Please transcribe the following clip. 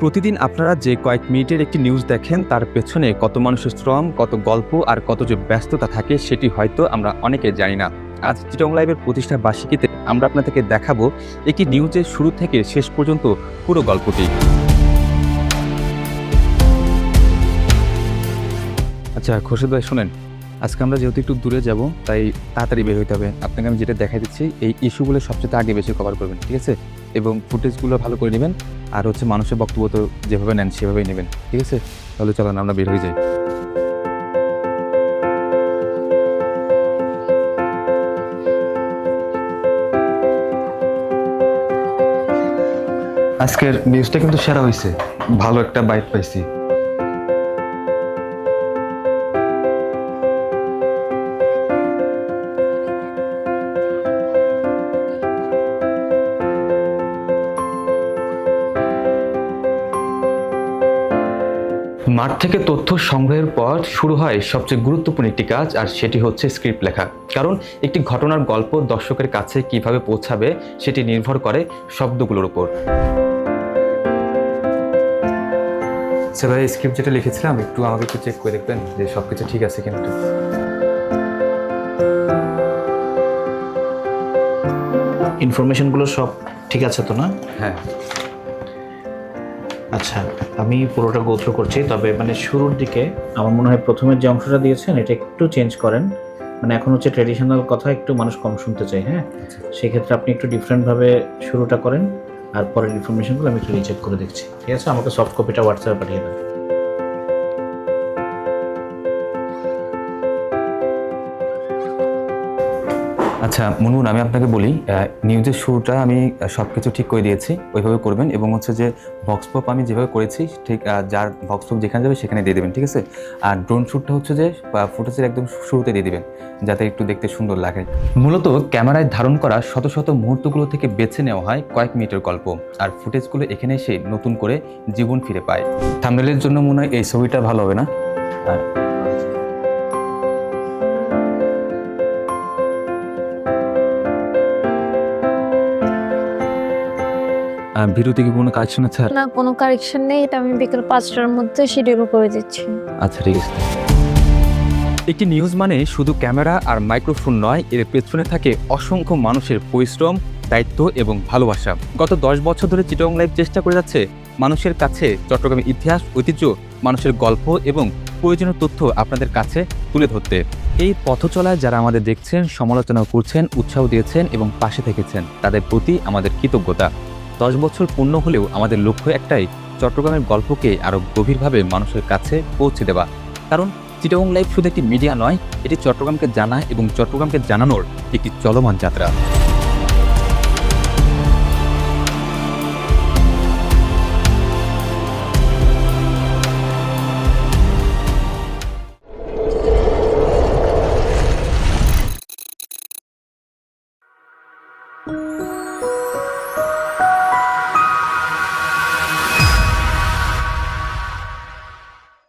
প্রতিদিন আপনারা যে কয়েক মিনিটের একটি নিউজ দেখেন তার পেছনে কত মানুষের শ্রম, কত গল্প আর কত যে ব্যস্ততা থাকে সেটি হয়তো আমরা অনেকে জানি না। আজ চিটাগং লাইভের প্রতিষ্ঠা বার্ষিকীতে আমরা আপনাদেরকে দেখাবো একটি নিউজের শুরু থেকে শেষ পর্যন্ত পুরো গল্পটি। আচ্ছা খোরশেদ ভাই শোনেন, আজকে আমরা যেহেতু একটু দূরে যাব তাই তাড়াতাড়ি বের হইতে হবে। আপনাকে আমি যেটা দেখাই দিচ্ছি এই ইস্যুগুলো সবচেয়ে আগে বেশি কভার করবেন, ঠিক আছে? এবং ফুটেজগুলো ভালো করে নেবেন আর মানুষের বক্তব্য তো যেভাবে নেন সেভাবেই নেবেন, ঠিক আছে? তাহলে চলেন আমরা বের হয়ে যাই। আজকের নিউজটা কিন্তু সেরা হয়েছে, ভালো একটা বাইট পাইছি। মাঠ থেকে তথ্য সংগ্রহের পর শুরু হয় সবচেয়ে গুরুত্বপূর্ণ একটি কাজ, আর সেটি হচ্ছে স্ক্রিপ্ট লেখা। কারণ একটি ঘটনার গল্প দর্শকের কাছে কিভাবে পৌঁছাবে সেটি নির্ভর করে শব্দগুলোর উপর। স্যার এই স্ক্রিপ্ট যেটা লিখেছিলাম একটু আমাকে একটু চেক করে দেখবেন যে সবকিছু ঠিক আছে কিন্তু। ইনফরমেশনগুলো সব ঠিক আছে তো না? হ্যাঁ আচ্ছা, আমি পুরোটা গো থ্রু করছি, তবে শুরুর দিকে আমার মনে হয় প্রথমের যে অংশটা দিয়েছেন এটা একটু চেঞ্জ করেন। এখন হচ্ছে ট্রেডিশনাল কথা একটু মানুষ কম শুনতে চাই, হ্যাঁ? সেক্ষেত্রে আপনি একটু ডিফারেন্টভাবে শুরুটা করেন, আর পরের ইনফরমেশনগুলো আমি একটু রিচেক করে দেখছি, ঠিক আছে? আমাকে সফট কপিটা হোয়াটসঅ্যাপে পাঠিয়ে দেন। আচ্ছা মুনমুন, আমি আপনাকে বলি নিউজের শুরুটা আমি সব কিছু ঠিক করে দিয়েছি, ওইভাবে করবেন। এবং যে ভক্স পপ আমি যেভাবে করেছি ঠিক যার ভক্স পপ যেখানে যাবে সেখানে দিয়ে দেবেন, ঠিক আছে? আর ড্রোন শ্যুটটা যে ফুটেজের একদম শুরুতে দিয়ে দেবেন যাতে একটু দেখতে সুন্দর লাগে। মূলত ক্যামেরায় ধারণ করা শত শত মুহূর্তগুলো থেকে বেছে নেওয়া হয় কয়েক মিনিটের গল্প, আর ফুটেজগুলো এখানে এসে নতুন করে জীবন ফিরে পায়। থাম্বনেলের জন্য মনে হয় এই ছবিটা ভালো হবে না? ভিডিওতে কি কোনো কারেকশন আছে? না, কোনো কারেকশন নেই। এটা আমি বিকেল 5টার মধ্যে শিডিউল করে দিচ্ছি। আচ্ছা ঠিক আছে। একটি নিউজ মানে শুধু ক্যামেরা আর মাইক্রোফোন নয়, এর পেছনে থাকে অসংখ্য মানুষের পরিশ্রম, দায়িত্ব এবং ভালোবাসা। গত 10 বছর ধরে চিটাগং লাইভ চেষ্টা করে যাচ্ছে মানুষের কাছে চট্টগ্রামের ইতিহাস, ঐতিহ্য, মানুষের গল্প এবং প্রয়োজনীয় তথ্য আপনাদের কাছে তুলে ধরতে। এই পথ চলায় যারা আমাদের দেখছেন, সমালোচনা করছেন, উৎসাহ দিয়েছেন এবং পাশে থেকেছেন, তাদের প্রতি আমাদের কৃতজ্ঞতা। 10 বছর পূর্ণ হলেও আমাদের লক্ষ্য একটাই, চট্টগ্রামের গল্পকে আরও গভীরভাবে মানুষের কাছে পৌঁছে দেওয়া। কারণ চিটাগং লাইভ শুধু একটি মিডিয়া নয়, এটি চট্টগ্রামকে জানা এবং চট্টগ্রামকে জানানোর একটি চলমান যাত্রা।